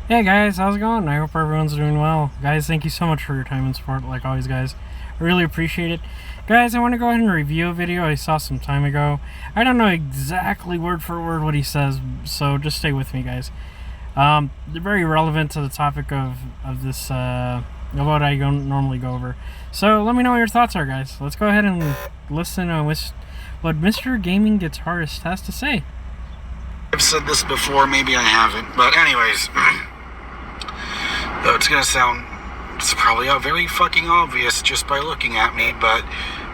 Hey guys, how's it going? I hope everyone's doing well. Guys, thank you so much for your time and support, like always, guys. I really appreciate it. Guys, I want to go ahead and review a video I saw some time ago. I don't know exactly word for word what he says, so just stay with me, guys. They're very relevant to the topic of this, of what I normally go over. So let me know what your thoughts are, guys. Let's go ahead and listen to what Mr. Gaming Guitarist has to say. I've said this before, maybe I haven't, but anyways, it's gonna sound, it's probably very fucking obvious just by looking at me, but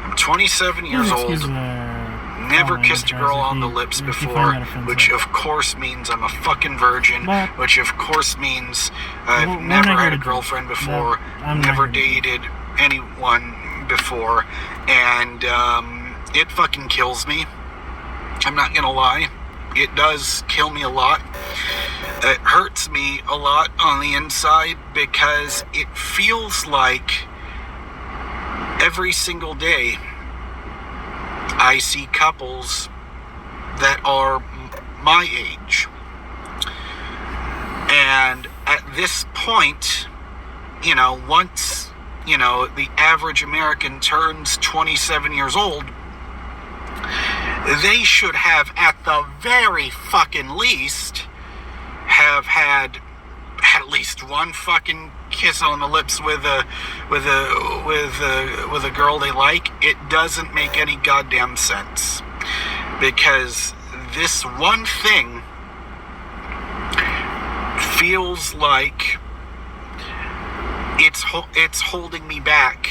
I'm 27 years old, never kissed a girl on the lips before, which of course means I'm a fucking virgin, which of course means I've never had a girlfriend before, never dated anyone before, and it fucking kills me. I'm not gonna lie. It does kill me a lot. It hurts me a lot on the inside because it feels like every single day I see couples that are my age. And at this point, once, the average American turns 27 years old, they should have, at the very fucking least, have had at least one fucking kiss on the lips with a girl they like. It doesn't make any goddamn sense, because this one thing feels like it's holding me back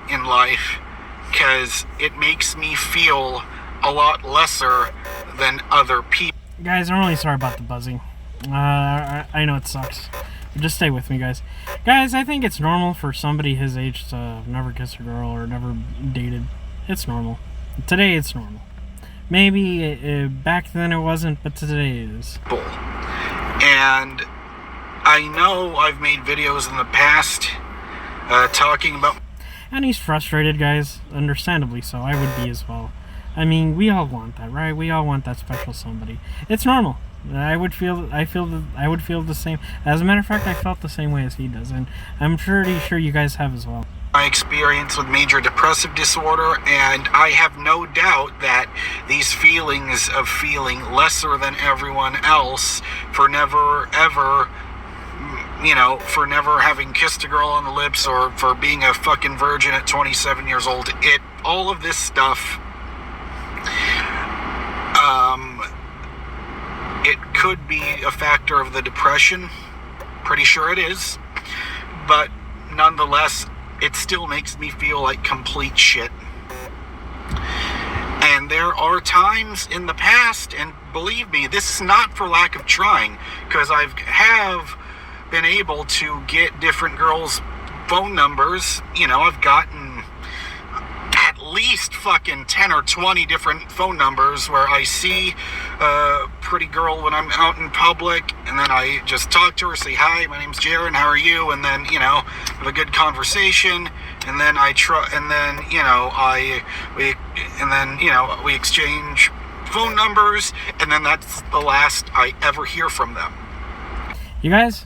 in life, because it makes me feel a lot lesser than other people. Guys, I'm really sorry about the buzzing. I know it sucks. But just stay with me, guys. Guys, I think it's normal for somebody his age to never kiss a girl or never dated. It's normal. Today, it's normal. Maybe back then it wasn't, but today it is. And I know I've made videos in the past talking about... And he's frustrated, guys. Understandably so. I would be as well. I mean, we all want that, right? We all want that special somebody. It's normal. I would feel the same. As a matter of fact, I felt the same way as he does, and I'm pretty sure you guys have as well. My experience with major depressive disorder, and I have no doubt that these feelings of feeling lesser than everyone else for never ever, for never having kissed a girl on the lips, or for being a fucking virgin at 27 years old, all of this stuff, it could be a factor of the depression. Pretty sure it is. But nonetheless, it still makes me feel like complete shit. And there are times in the past, and believe me, this is not for lack of trying, because I have been able to get different girls' phone numbers. I've gotten at least fucking 10 or 20 different phone numbers where I see a pretty girl when I'm out in public, and then I just talk to her, say, hi, my name's Jaron, how are you? And then, have a good conversation, and then we exchange phone numbers, and then that's the last I ever hear from them. You guys,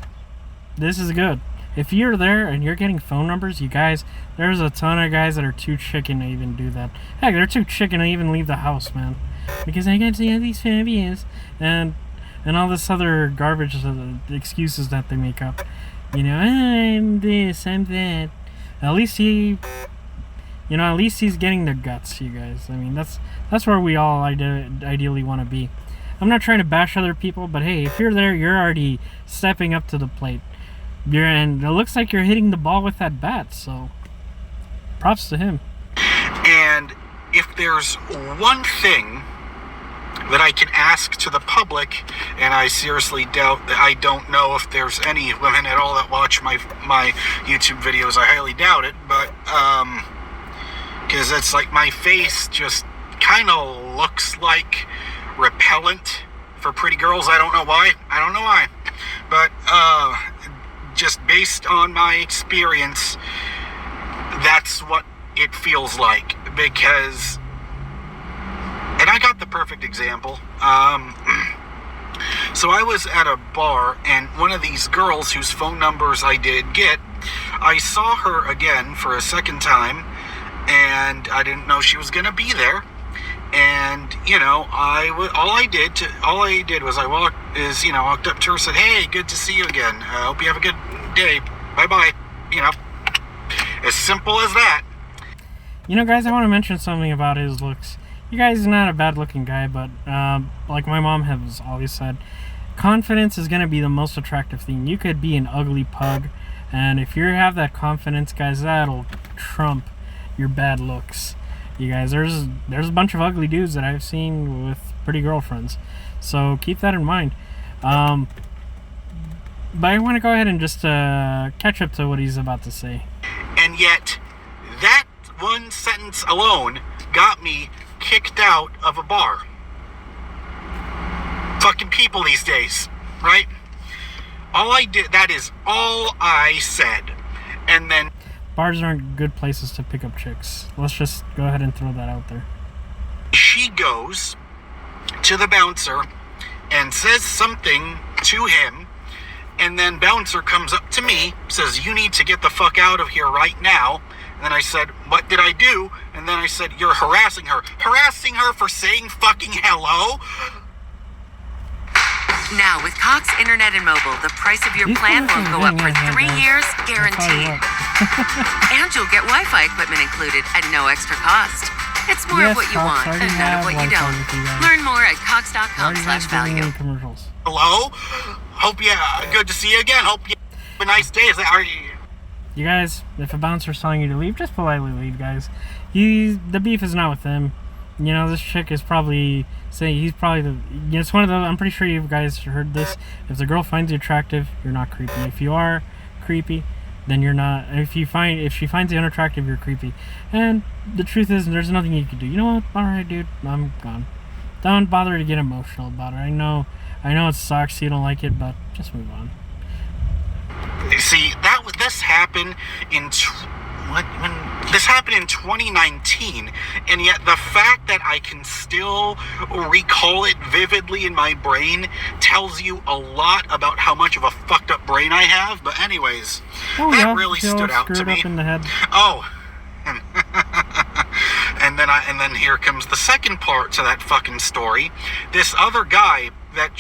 this is good. If you're there and you're getting phone numbers, you guys, there's a ton of guys that are too chicken to even do that. Heck, they're too chicken to even leave the house, man. Because I got to have these phobias and all this other garbage excuses that they make up. I'm this, I'm that. At least he's getting the guts, you guys. I mean, that's where we all ideally want to be. I'm not trying to bash other people, but hey, if you're there, you're already stepping up to the plate. And it looks like you're hitting the ball with that bat, so props to him. And if there's one thing that I can ask to the public, and I seriously doubt that, I don't know if there's any women at all that watch my YouTube videos, I highly doubt it, but because it's like my face just kind of looks like repellent for pretty girls. I don't know why, but just based on my experience, that's what it feels like. Because, and I got the perfect example. So I was at a bar, and one of these girls whose phone numbers I did get, I saw her again for a second time, and I didn't know she was going to be there. And, you know, all I did was I walked up to her, said, "Hey, good to see you again. Hope you have a good day. Bye-bye." You know, as simple as that. You know, guys, I want to mention something about his looks. You guys are not a bad-looking guy, but like my mom has always said, confidence is going to be the most attractive thing. You could be an ugly pug, and if you have that confidence, guys, that'll trump your bad looks. You guys, there's a bunch of ugly dudes that I've seen with pretty girlfriends, so keep that in mind. But I want to go ahead and just catch up to what he's about to say. And yet, that one sentence alone got me kicked out of a bar. Fucking people these days, right? That is all I said. And then bars aren't good places to pick up chicks. Let's just go ahead and throw that out there. She goes to the bouncer and says something to him, and then bouncer comes up to me, says, "You need to get the fuck out of here right now." And then I said, "What did I do?" And then I said, "You're harassing her." Harassing her for saying fucking hello? Now, with Cox Internet and Mobile, the price of your plan will go up for 3 years, guaranteed. And you'll get Wi-Fi equipment included at no extra cost. It's more of what you want and none of what you don't. Learn more at cox.com/value. Hello? Hope you, good to see you again. Hope you have a nice day. You guys, if a bouncer's telling you to leave, just politely leave, guys. The beef is not with him. You know, this chick is probably saying he's probably it's one of those. I'm pretty sure you guys heard this. If the girl finds you attractive, you're not creepy. If you are creepy, then you're not. If she finds you unattractive, you're creepy. And the truth is, there's nothing you can do. You know what? All right, dude, I'm gone. Don't bother to get emotional about it. I know it sucks. You don't like it, but just move on. See, this happened in this happened in 2019, and yet the fact that I can still recall it vividly in my brain tells you a lot about how much of a fucked up brain I have. But anyways, that really stood out to me. In the head. Oh. And then here comes the second part to that fucking story. This other guy that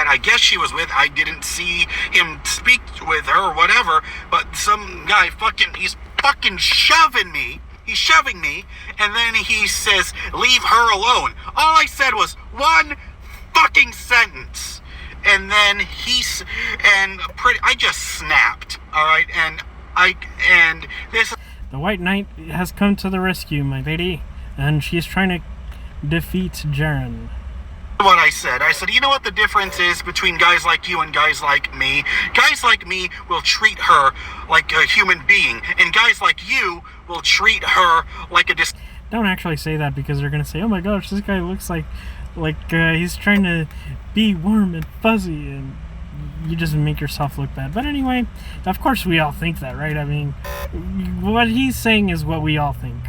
I guess she was with, I didn't see him speak with her or whatever, but some guy he's fucking shoving me. He's shoving me, and then he says, "Leave her alone." All I said was one fucking sentence. And then I just snapped. All right, and this. The White Knight has come to the rescue, my lady, and she's trying to defeat Jaren. What I said, you know what the difference is between guys like you and guys like me? Guys like me will treat her like a human being, and guys like you will treat her like a Don't actually say that, because they're gonna say, "Oh my gosh, this guy looks like he's trying to be warm and fuzzy," and you just make yourself look bad. But anyway, of course we all think that, right? I mean, what he's saying is what we all think.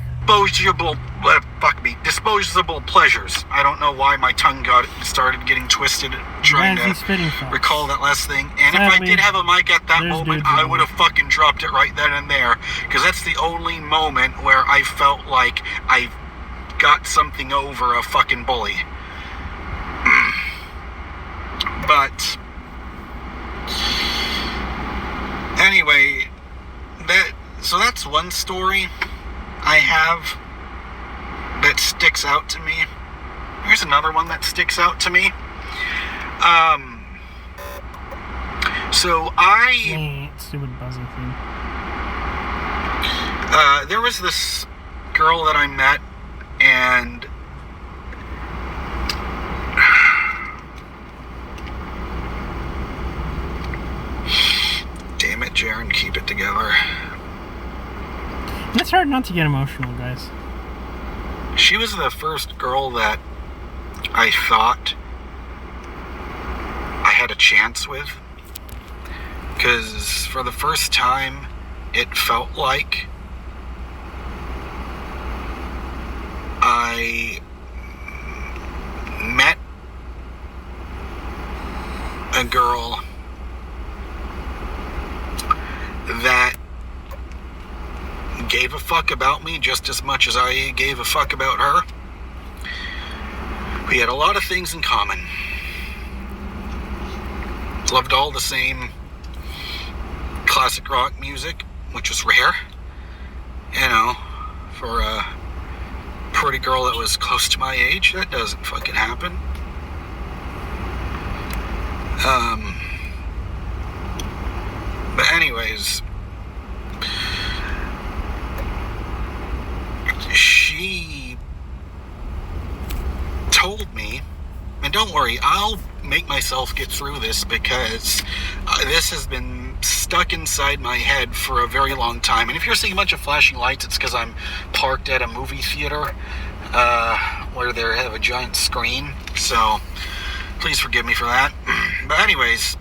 Disposable pleasures. I don't know why my tongue started getting twisted trying to recall that last thing. And sadly, if I did have a mic at that moment, I would have fucking dropped it right then and there. Because that's the only moment where I felt like I got something over a fucking bully. But anyway, that's one story I have that sticks out to me. Here's another one that sticks out to me. Stupid buzzing thing. There was this girl that I met, and damn it, Jaren, keep it together. It's hard not to get emotional, guys. She was the first girl that I thought I had a chance with. Because for the first time, it felt like I met a girl that gave a fuck about me just as much as I gave a fuck about her. We had a lot of things in common. Loved all the same classic rock music, which was rare, you know, for a pretty girl that was close to my age. That doesn't fucking happen. But anyways, she told me, and don't worry, I'll make myself get through this because this has been stuck inside my head for a very long time. And if you're seeing a bunch of flashing lights, it's because I'm parked at a movie theater where they have a giant screen. So please forgive me for that. But anyways,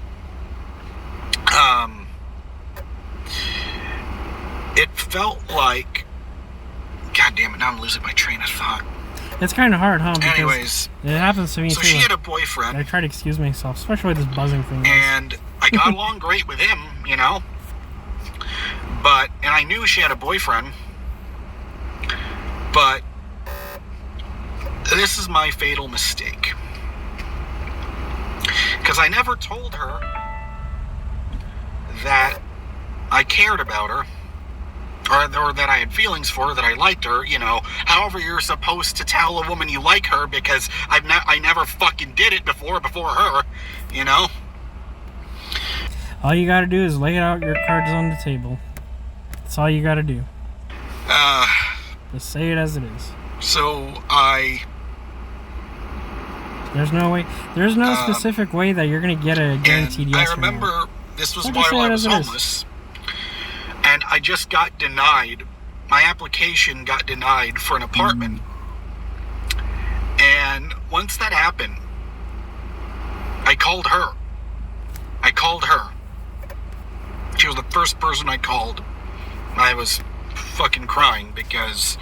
it felt like, God damn it, now I'm losing my train of thought. It's kind of hard, huh? Because anyways, it happens to me too. So she had a boyfriend. I try to excuse myself, especially with this buzzing thing. And I got along great with him, you know. And I knew she had a boyfriend. But this is my fatal mistake. Because I never told her that I cared about her. Or that I had feelings for her, that I liked her, you know. However you're supposed to tell a woman you like her, because I never fucking did it before her, you know. All you gotta do is lay out your cards on the table. That's all you gotta do. Just say it as it is. So There's no specific way that you're gonna get a guaranteed yes or no. I remember this was while I was homeless. And I just got denied. My application got denied for an apartment. And once that happened, I called her. She was the first person I called. I was fucking crying because,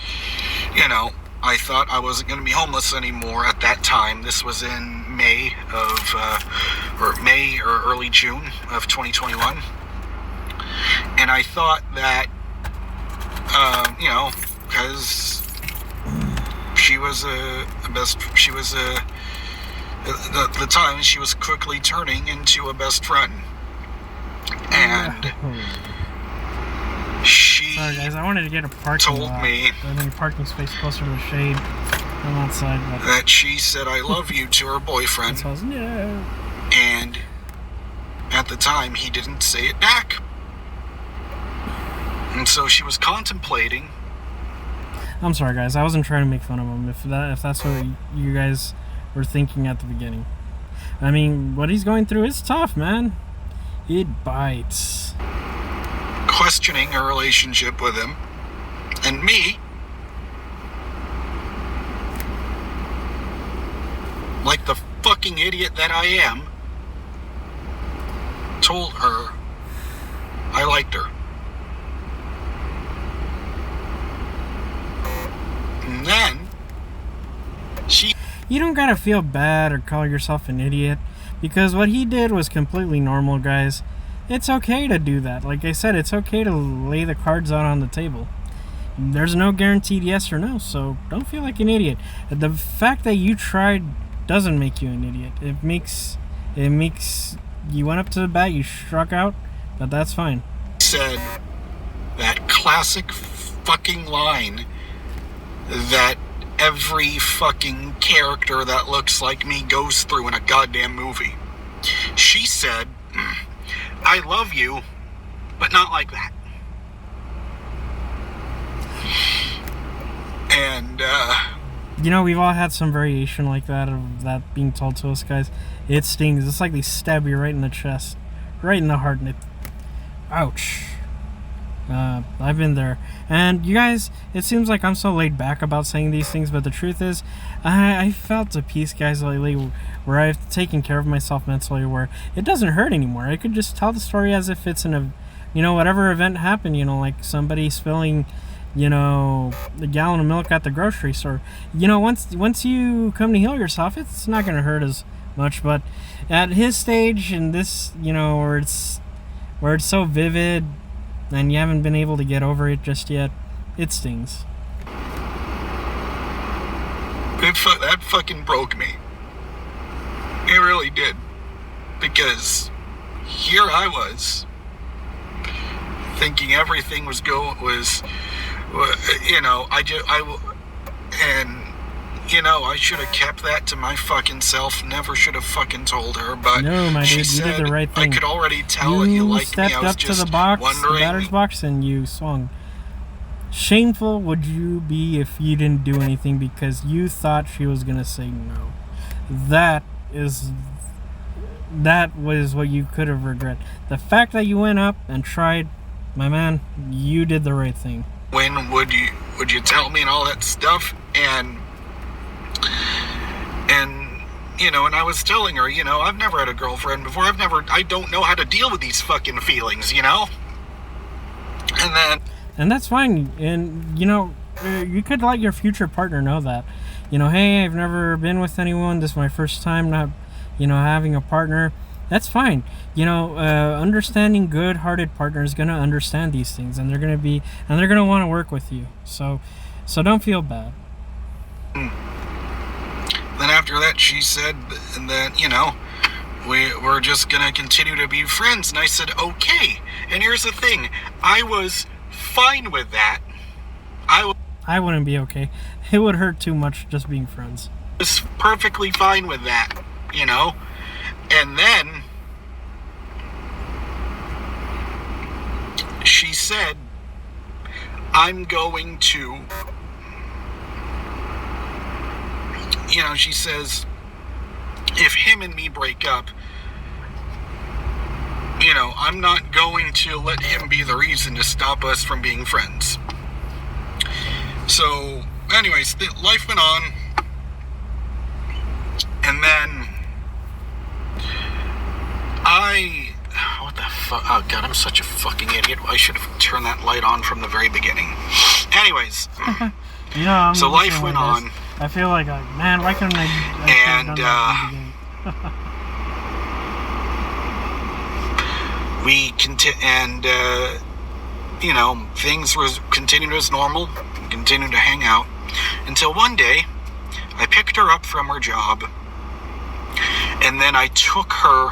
you know, I thought I wasn't going to be homeless anymore at that time. This was in May or early June of 2021. And I thought that, you know, because she was the time she was quickly turning into a best friend. And she sorry guys, I wanted to get a parking parking space closer to the shade. I'm outside. But that she said I love you to her boyfriend. No. And at the time, he didn't say it back. And so she was contemplating. I'm sorry, guys. I wasn't trying to make fun of him. If that's what you guys were thinking at the beginning. I mean, what he's going through is tough, man. It bites. Questioning her relationship with him. And me, like the fucking idiot that I am, told her I liked her. And then you don't gotta feel bad or call yourself an idiot, because what he did was completely normal, guys. It's okay to do that. Like I said, it's okay to lay the cards out on the table. There's no guaranteed yes or no, so don't feel like an idiot. The fact that you tried doesn't make you an idiot. It makes you went up to the bat, you struck out, but that's fine. Said that classic fucking line that every fucking character that looks like me goes through in a goddamn movie. She said, I love you, but not like that. And, you know, we've all had some variation like that, of that being told to us, guys. It stings. It's like they stab you right in the chest. Right in the heart. And it... ouch. I've been there. And you guys, it seems like I'm so laid back about saying these things, but the truth is, I felt a peace, guys, lately, where I've taken care of myself mentally, where it doesn't hurt anymore. I could just tell the story as if it's whatever event happened, like somebody spilling, a gallon of milk at the grocery store. Once you come to heal yourself, it's not going to hurt as much, but at his stage and this, where it's so vivid and you haven't been able to get over it just yet, it stings. That fucking broke me. It really did. Because here I was, thinking everything I should have kept that to my fucking self. Never should have fucking told her. But no, my dude, you did the right thing. I could already tell that you liked me. I was just stepped up to the batter's box, and you swung. Shameful would you be if you didn't do anything because you thought she was gonna say no. That was what you could have regretted. The fact that you went up and tried, my man, you did the right thing. When would you tell me and all that stuff? And and I was telling her, I've never had a girlfriend before. I don't know how to deal with these fucking feelings, And that's fine. And, you could let your future partner know that. Hey, I've never been with anyone. This is my first time not, having a partner. That's fine. Understanding good-hearted partner is going to understand these things. And they're going to want to work with you. So don't feel bad. Then after that, she said that, we're just going to continue to be friends. And I said, okay. And here's the thing. I was fine with that. I wouldn't be okay. It would hurt too much just being friends. I was perfectly fine with that, And then she said, I'm going to, she says, if him and me break up, I'm not going to let him be the reason to stop us from being friends. So, anyways, life went on. And then what the fuck? Oh, God, I'm such a fucking idiot. I should have turned that light on from the very beginning. Anyways. So life went on. I feel like, man, why couldn't I and, things were continued as normal, continued to hang out, until one day, I picked her up from her job, and then I took her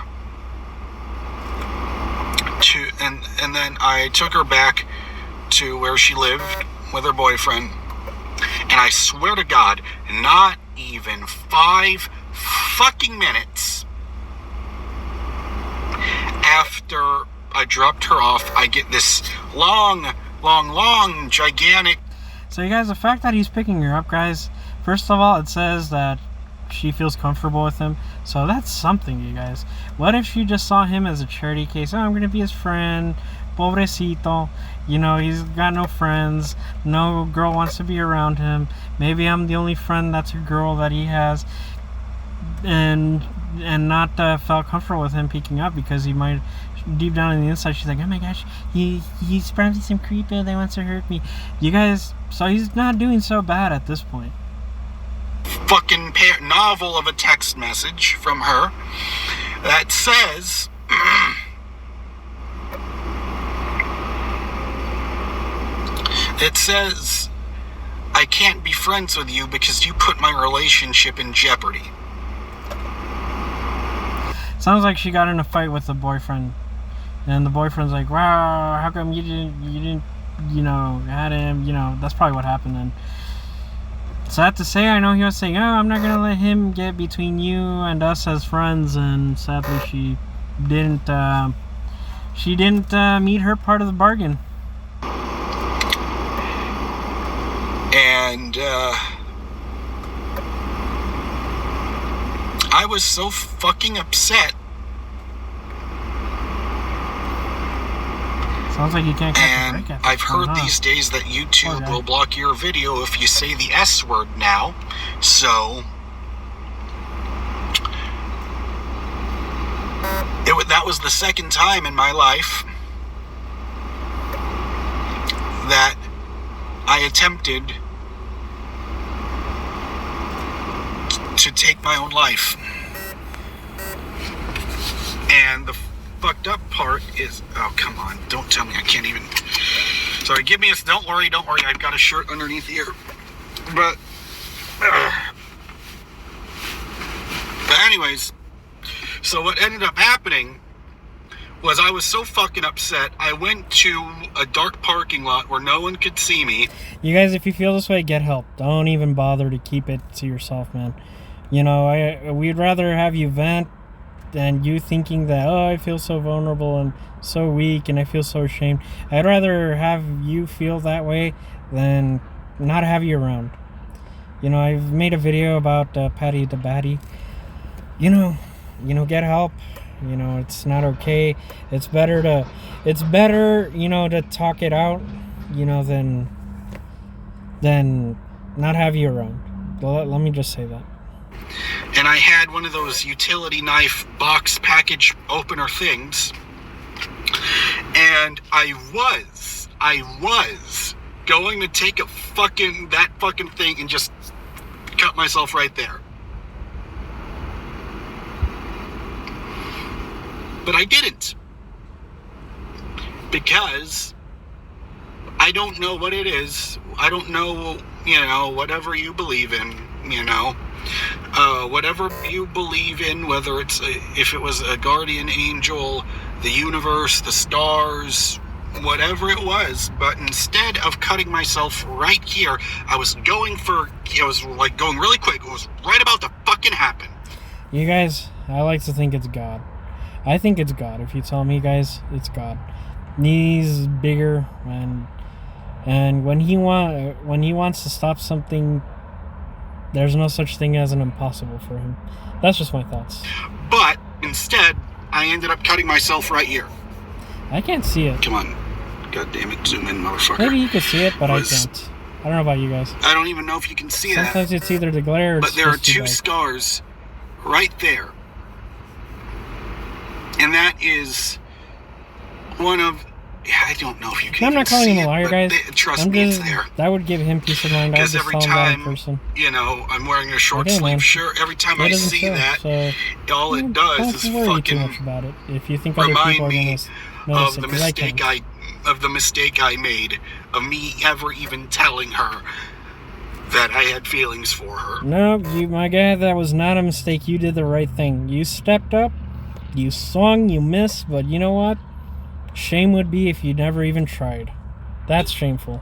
and then I took her back to where she lived with her boyfriend, and I swear to God, not even 5 fucking minutes after I dropped her off, I get this long, gigantic... So you guys, the fact that he's picking her up, guys, first of all, it says that she feels comfortable with him. So that's something, you guys. What if she just saw him as a charity case? Oh, I'm going to be his friend. Pobrecito. He's got no friends. No girl wants to be around him. Maybe I'm the only friend that's a girl that he has. And not felt comfortable with him picking up because he might... Deep down on the inside, she's like, oh my gosh, he's probably some creepo that wants to hurt me. You guys, so he's not doing so bad at this point. Fucking novel of a text message from her that says, I can't be friends with you because you put my relationship in jeopardy. Sounds like she got in a fight with the boyfriend. And the boyfriend's like, wow, how come you didn't, had him, that's probably what happened then. Sad to say, I know he was saying, oh, I'm not going to let him get between you and us as friends, and sadly she didn't meet her part of the bargain. And, I was so fucking upset. Sounds like you can't catch a break. And I've heard these days that YouTube will block your video if you say the S word now. So that was the second time in my life that I attempted to take my own life. And the fucked up part is, oh, come on, don't tell me I can't even. Sorry, don't worry, I've got a shirt underneath here. But anyways, so what ended up happening was I was so fucking upset, I went to a dark parking lot where no one could see me. You guys, if you feel this way, get help. Don't even bother to keep it to yourself, man. You know, we'd rather have you vent than you thinking that, oh, I feel so vulnerable and so weak and I feel so ashamed. I'd rather have you feel that way than not have you around. You know, I've made a video about Patty the Batty. You know, get help. You know, it's not okay. It's better, you know, to talk it out, you know, than not have you around. Let me just say that. And I had one of those utility knife box package opener things. And I was going to take that fucking thing and just cut myself right there. But I didn't. Because I don't know what it is. I don't know, you know, whatever you believe in, you know. Whatever you believe in, whether it's if it was a guardian angel, the universe, the stars, whatever it was. But instead of cutting myself right here, I was going really quick. It was right about to fucking happen. You guys, I like to think it's God. I think it's God. If you tell me, guys, it's God. He's bigger, and when he wants to stop something, there's no such thing as an impossible for him. That's just my thoughts. But instead, I ended up cutting myself right here. I can't see it. Come on. God damn it, zoom in, motherfucker. Maybe you can see it, but I can't. I don't know about you guys. I don't even know if you can see Sometimes that. Sometimes it's either the glare or but there are two scars right there. And that is one of... I don't know if you can I'm not calling him a liar, guys. Trust me, it's there. That would give him peace of mind. Because every time, you know, I'm wearing a short sleeve shirt, every time I see that, all it does is fucking too much about it. If you think other people are going to notice of the mistake I made of me ever even telling her that I had feelings for her. No, my guy, that was not a mistake. You did the right thing. You stepped up, you swung, you missed, but you know what? Shame would be if you never even tried. That's shameful.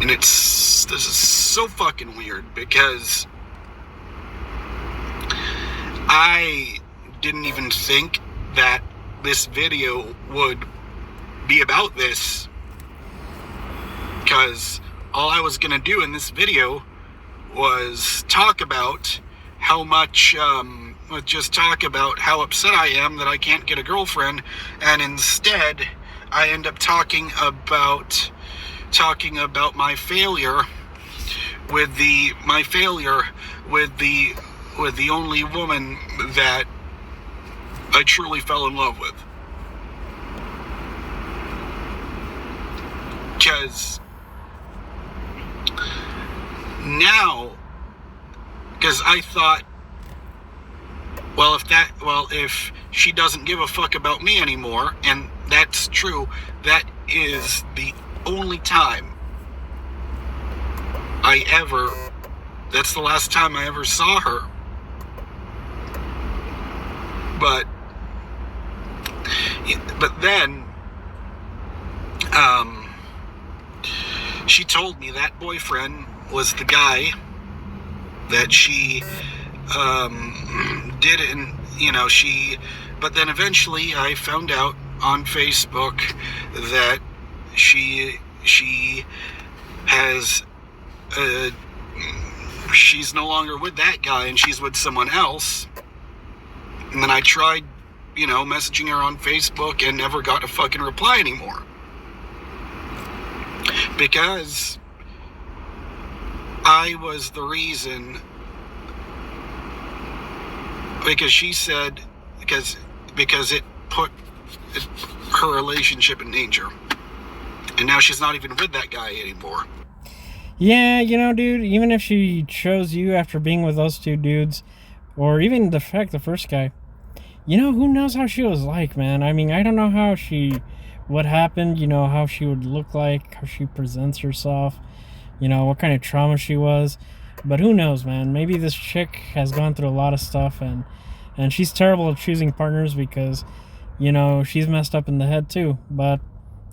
And this is so fucking weird because I didn't even think that this video would be about this, because all I was gonna do in this video was talk about how much just talk about how upset I am that I can't get a girlfriend, and instead I end up talking about my failure with the only woman that I truly fell in love with. Because I thought, if she doesn't give a fuck about me anymore, and that's true, that is the only time that's the last time I ever saw her. But then, she told me that boyfriend was the guy that she didn't, but then eventually I found out on Facebook that she has, she's no longer with that guy and she's with someone else. And then I tried, messaging her on Facebook and never got a fucking reply anymore. Because I was the reason, because she said, because it put her relationship in danger. And now she's not even with that guy anymore. Yeah, dude, even if she chose you after being with those two dudes, or even the first guy, you know, who knows how she was like, man. I mean, I don't know what happened, you know, how she would look like, how she presents herself, you know, what kind of trauma she was. But who knows, man. Maybe this chick has gone through a lot of stuff, and she's terrible at choosing partners because, you know, she's messed up in the head too. But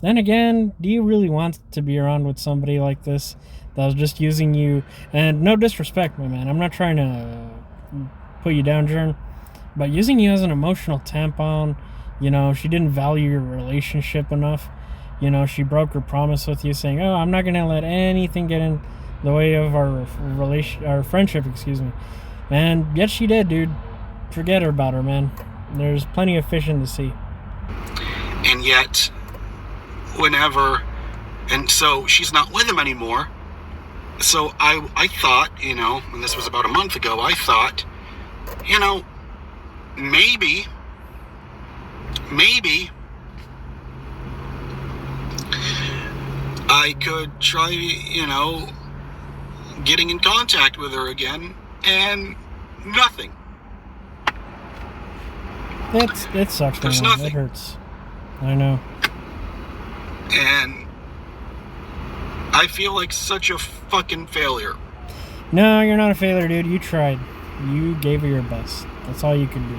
then again, do you really want to be around with somebody like this that was just using you? And no disrespect, my man, I'm not trying to put you down, Jern, but using you as an emotional tampon. You know, she didn't value your relationship enough. You know, she broke her promise with you, saying, "Oh, I'm not gonna let anything get in the way of our friendship." Excuse me. And yet she did, dude. Forget about her, man. There's plenty of fish in the sea. And yet, and so she's not with him anymore. So I thought, you know, and this was about a month ago, I thought, you know, maybe I could try, you know, getting in contact with her again, and nothing. It sucks, There's man. nothing. It hurts. I know. And I feel like such a fucking failure. No, you're not a failure, dude. You tried. You gave her your best. That's all you could do.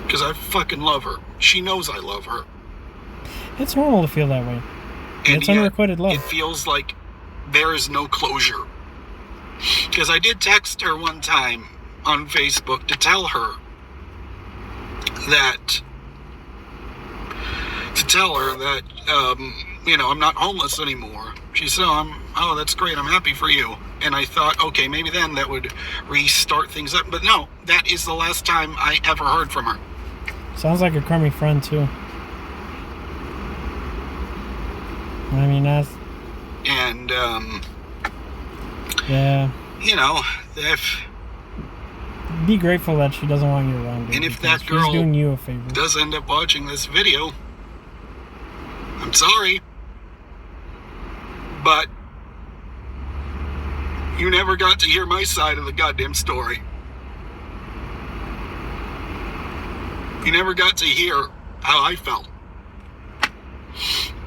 Because I fucking love her. She knows I love her. It's normal to feel that way. And it's unrequited love. It feels like there is no closure. Because I did text her one time on Facebook to tell her that, you know, I'm not homeless anymore. She said, oh, that's great. I'm happy for you. And I thought, okay, maybe then that would restart things up. But no, that is the last time I ever heard from her. Sounds like a crummy friend, too. I mean, that's... And, yeah. You know, if... Be grateful that she doesn't want you around. And if that girl she's doing you a favor. Does end up watching this video, I'm sorry. But you never got to hear my side of the goddamn story. You never got to hear how I felt.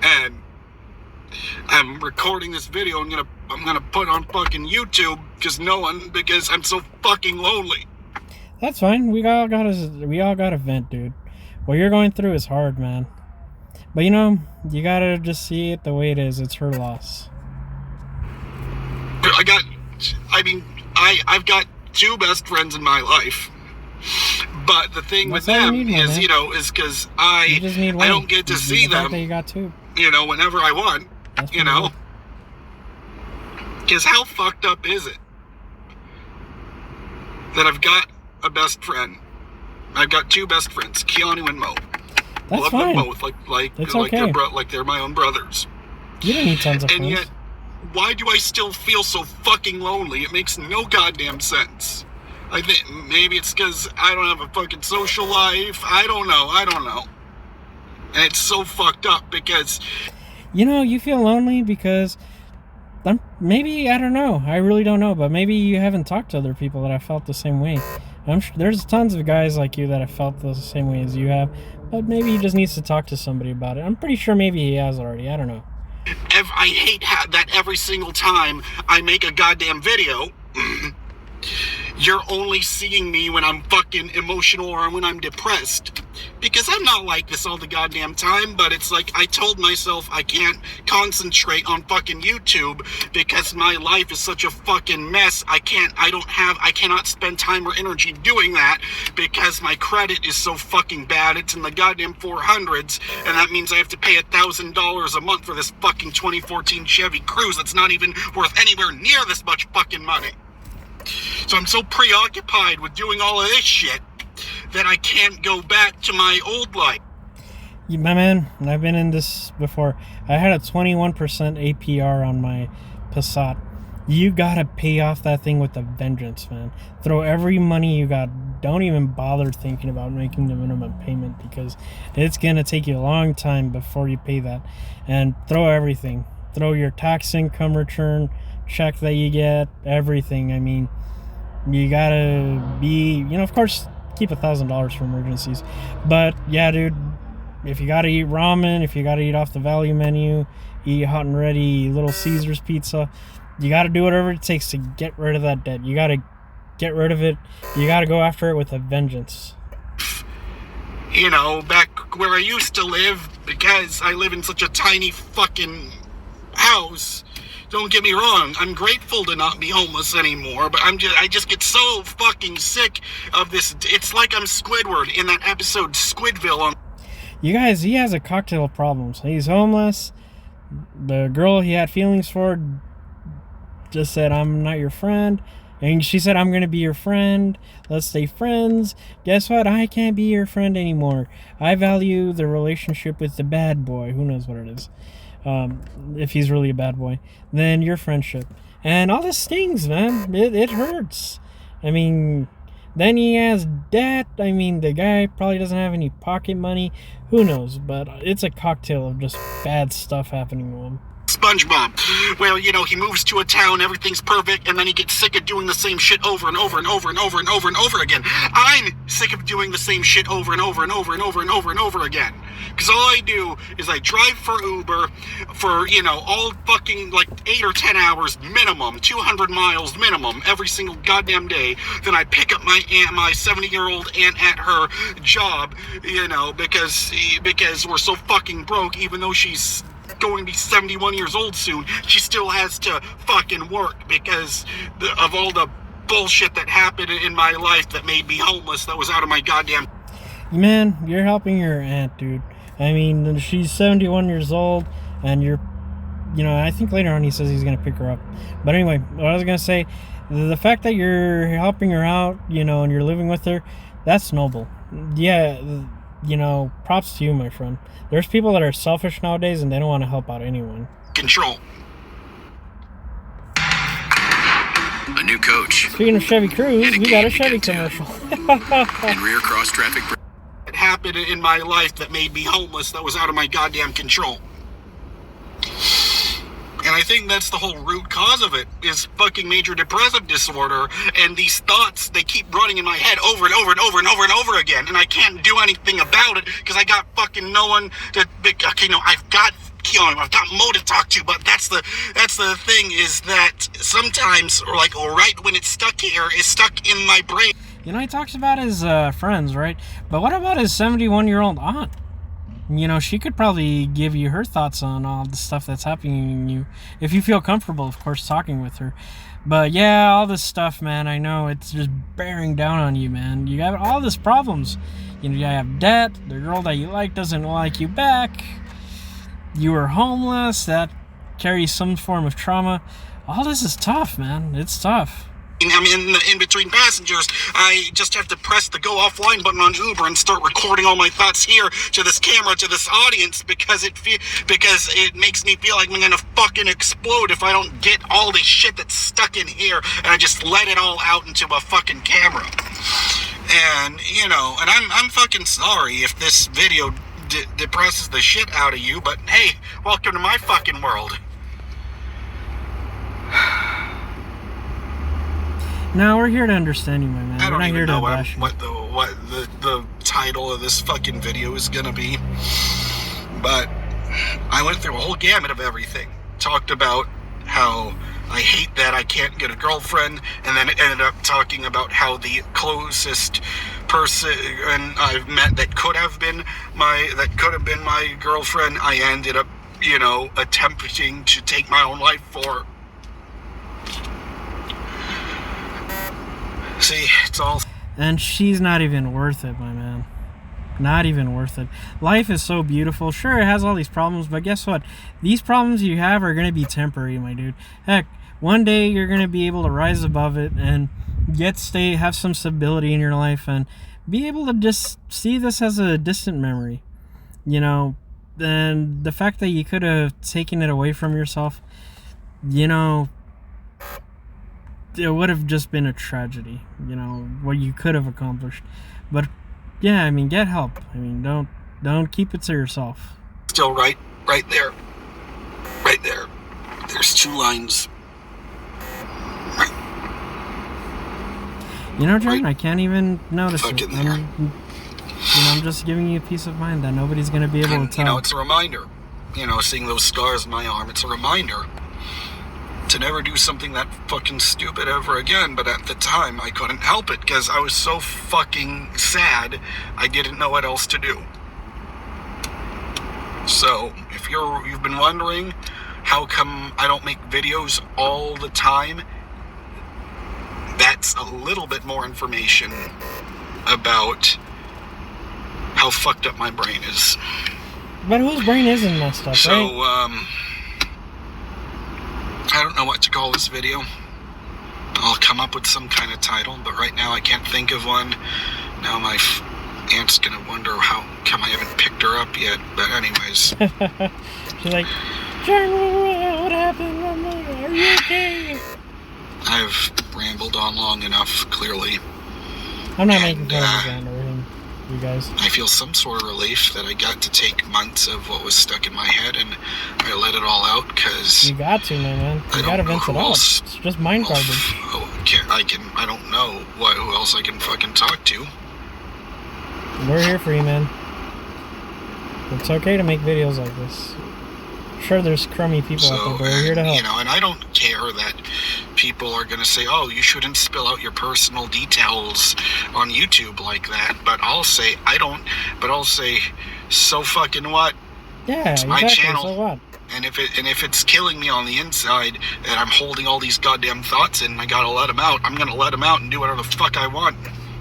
And I'm recording this video. I'm gonna put on fucking YouTube because I'm so fucking lonely. That's fine. We all got a vent, dude. What you're going through is hard, man. But you know, you gotta just see it the way it is. It's her loss. I've got two best friends in my life. But the thing with them is, you know, is because I don't get to see them. You got two. You know, whenever I want. You know, because how fucked up is it that I've got a best friend? I've got two best friends, Keanu and Mo. That's Love fine. them both, like they're my own brothers. You don't need tons of friends. And yet, why do I still feel so fucking lonely? It makes no goddamn sense. I think maybe it's because I don't have a fucking social life. I don't know. And it's so fucked up because... You know, you feel lonely because... maybe, I don't know. I really don't know. But maybe you haven't talked to other people that have felt the same way. I'm sure there's tons of guys like you that have felt the same way as you have. But maybe he just needs to talk to somebody about it. I'm pretty sure maybe he has already. I don't know. I hate that every single time I make a goddamn video, you're only seeing me when I'm fucking emotional or when I'm depressed. Because I'm not like this all the goddamn time, but it's like I told myself I can't concentrate on fucking YouTube because my life is such a fucking mess. I cannot spend time or energy doing that because my credit is so fucking bad. It's in the goddamn 400s, and that means I have to pay $1,000 a month for this fucking 2014 Chevy Cruze that's not even worth anywhere near this much fucking money. So I'm so preoccupied with doing all of this shit that I can't go back to my old life. My man, I've been in this before. I had a 21% APR on my Passat. You gotta pay off that thing with a vengeance, man. Throw every money you got. Don't even bother thinking about making the minimum payment because it's gonna take you a long time before you pay that. And throw everything. Throw your tax income return, check that you get, everything. I mean, you gotta be, you know, of course, keep $1,000 for emergencies. But yeah, dude, if you gotta eat ramen, if you gotta eat off the value menu, eat hot and ready Little Caesars pizza, you gotta do whatever it takes to get rid of that debt. You gotta get rid of it. You gotta go after it with a vengeance. You know, back where I used to live, because I live in such a tiny fucking house. Don't get me wrong, I'm grateful to not be homeless anymore, but I just get so fucking sick of this. It's like I'm Squidward in that episode Squidville on. You guys, he has a cocktail of problems. He's homeless. The girl he had feelings for just said, I'm not your friend. And she said, I'm going to be your friend. Let's stay friends. Guess what? I can't be your friend anymore. I value the relationship with the bad boy. Who knows what it is? If he's really a bad boy. Then your friendship. And all this stings, man. It hurts. I mean, then he has debt. I mean, the guy probably doesn't have any pocket money. Who knows? But it's a cocktail of just bad stuff happening to him. SpongeBob, where, you know, he moves to a town, everything's perfect, and then he gets sick of doing the same shit over and over and over and over and over and over again. I'm sick of doing the same shit over and over and over and over and over and over again. Because all I do is I drive for Uber for, you know, all fucking like 8 or 10 hours minimum, 200 miles minimum every single goddamn day. Then I pick up my aunt, my 70-year-old aunt at her job, you know, because we're so fucking broke, even though she's going to be 71 years old soon, she still has to fucking work because of all the bullshit that happened in my life that made me homeless, that was out of my goddamn... Man, you're helping your aunt, dude. I mean, she's 71 years old, and you're, you know, I think later on he says he's going to pick her up. But anyway, what I was going to say, the fact that you're helping her out, you know, and you're living with her, that's noble. Yeah, you know, props to you, my friend. There's people that are selfish nowadays and they don't want to help out anyone. Control. A new coach. Speaking of Chevy Cruze, we got a Chevy commercial. And rear cross traffic. It happened in my life that made me homeless, that was out of my goddamn control. And I think that's the whole root cause of it, is fucking major depressive disorder. And these thoughts, they keep running in my head over and over and over and over and over again. And I can't do anything about it because I got fucking no one to, okay, no, I've got Mo to talk to, but that's the thing, is that sometimes, or like, right when it's stuck here, it's stuck in my brain. You know, he talks about his friends, right? But what about his 71-year-old aunt? You know, she could probably give you her thoughts on all the stuff that's happening to you. If you feel comfortable, of course, talking with her. But yeah, all this stuff, man, I know it's just bearing down on you, man. You have all these problems. You know, you have debt. The girl that you like doesn't like you back. You were homeless. That carries some form of trauma. All this is tough, man. It's tough. I'm in between passengers. I just have to press the go offline button on Uber and start recording all my thoughts here to this camera, to this audience, because it makes me feel like I'm gonna fucking explode if I don't get all the shit that's stuck in here and I just let it all out into a fucking camera. And, you know, and I'm fucking sorry if this video depresses the shit out of you, but hey, welcome to my fucking world. No, we're here to understand you, my man. I don't even know what the title of this fucking video is gonna be. But I went through a whole gamut of everything. Talked about how I hate that I can't get a girlfriend, and then it ended up talking about how the closest person I've met that could have been my girlfriend, I ended up, you know, attempting to take my own life for. See, it's all... And she's not even worth it, my man. Not even worth it. Life is so beautiful. Sure, it has all these problems, but guess what? These problems you have are going to be temporary, my dude. Heck, one day you're going to be able to rise above it and have some stability in your life and be able to just see this as a distant memory. You know, and the fact that you could have taken it away from yourself, you know, it would have just been a tragedy, you know, what you could have accomplished. But yeah, I mean, get help. I mean, don't keep it to yourself. Still right there. Right there. There's 2 lines. Right. You know, Jordan, I can't even notice fucking it. there. I'm just giving you peace of mind that nobody's going to be able to tell. You know, it's a reminder. You know, seeing those scars in my arm, it's a reminder to never do something that fucking stupid ever again. But at the time, I couldn't help it because I was so fucking sad, I didn't know what else to do. So, if you've been wondering how come I don't make videos all the time, that's a little bit more information about how fucked up my brain is. But whose brain isn't messed up, so, right? I don't know what to call this video. I'll come up with some kind of title, but right now I can't think of one. Now my aunt's gonna wonder how come I haven't picked her up yet. But anyways. She's like, John, what happened? Are you okay? I've rambled on long enough, clearly. I'm not making fun of him or him, you guys. I feel some sort of relief that I got to take months of what was stuck in my head and I let it all out, because you got to, man. You gotta vent it out. It's just mind garbage. I don't know who else I can fucking talk to. We're here for you, man. It's okay to make videos like this. Sure, there's crummy people out there, but we're here to help. You know, and I don't care that people are going to say, oh, you shouldn't spill out your personal details on YouTube like that. But I'll say, I'll say, so fucking what? Yeah, it's my exactly, channel. So what? And if it's killing me on the inside and I'm holding all these goddamn thoughts in and I gotta let them out, I'm gonna let them out and do whatever the fuck I want.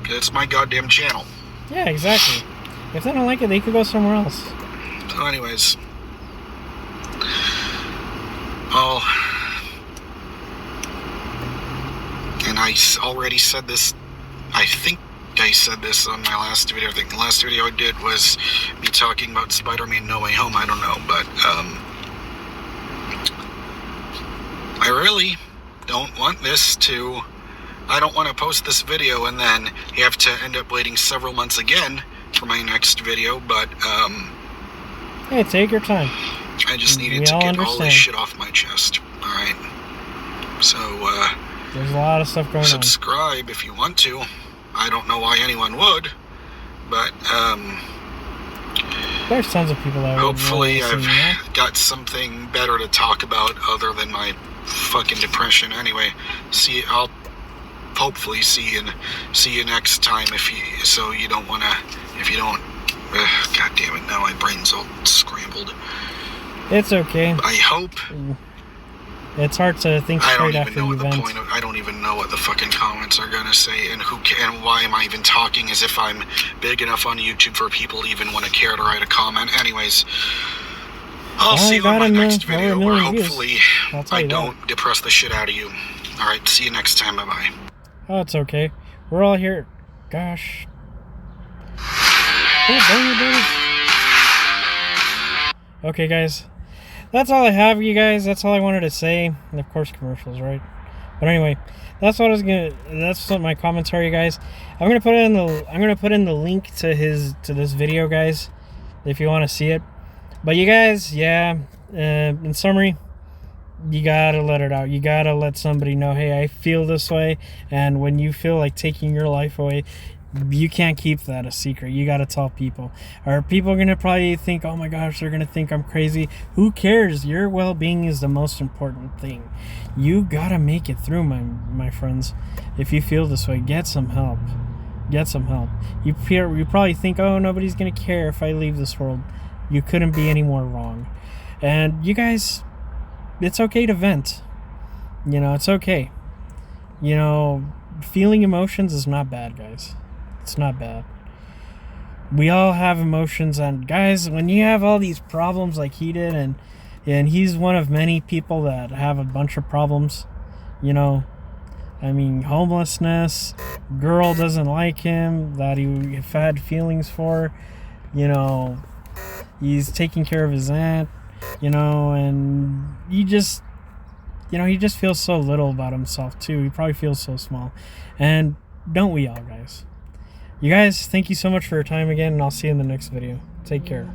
It's my goddamn channel. Yeah, exactly. If they don't like it, they could go somewhere else. So anyways. Oh. And I already said this, I think I said this on my last video. I think the last video I did was me talking about Spider-Man No Way Home. I don't know, but I really don't want this to... I don't want to post this video and then you have to end up waiting several months again for my next video, but hey, take your time. I just needed to get all this shit off my chest. Alright. So, there's a lot of stuff going on. Subscribe if you want to. I don't know why anyone would, but, there's tons of people that hopefully I've got something better to talk about other than my fucking depression. Anyway, I'll hopefully see you next time if you don't, god damn it, now my brain's all scrambled. It's okay. I hope. It's hard to think straight after the event. I don't even know what the fucking comments are gonna say, and why am I even talking as if I'm big enough on YouTube for people to even want to care to write a comment. Anyways, I'll see you in my next video where hopefully I don't depress the shit out of you. Alright, see you next time. Bye-bye. Oh, it's okay. We're all here. Gosh. Okay, guys. That's all I have, you guys. That's all I wanted to say. And of course, commercials, right? But anyway, that's what that's what my commentary, guys. I'm gonna put in the link to this video, guys, if you want to see it. But you guys, yeah. In summary, you gotta let it out. You gotta let somebody know, hey, I feel this way. And when you feel like taking your life away, you can't keep that a secret. You gotta tell people. Are people gonna probably think, oh my gosh, they're gonna think I'm crazy? Who cares? Your well-being is the most important thing. You gotta make it through, my friends. If you feel this way, get some help. Get some help. You probably think, oh, nobody's gonna care if I leave this world. You couldn't be any more wrong. And you guys, it's okay to vent. You know, it's okay. You know, feeling emotions is not bad, guys. It's not bad. We all have emotions, and guys, when you have all these problems like he did, and he's one of many people that have a bunch of problems, you know, I mean, homelessness, girl doesn't like him, that he had feelings for, you know, he's taking care of his aunt, you know, and he just feels so little about himself too. He probably feels so small. And don't we all, guys? You guys, thank you so much for your time again, and I'll see you in the next video. Take care.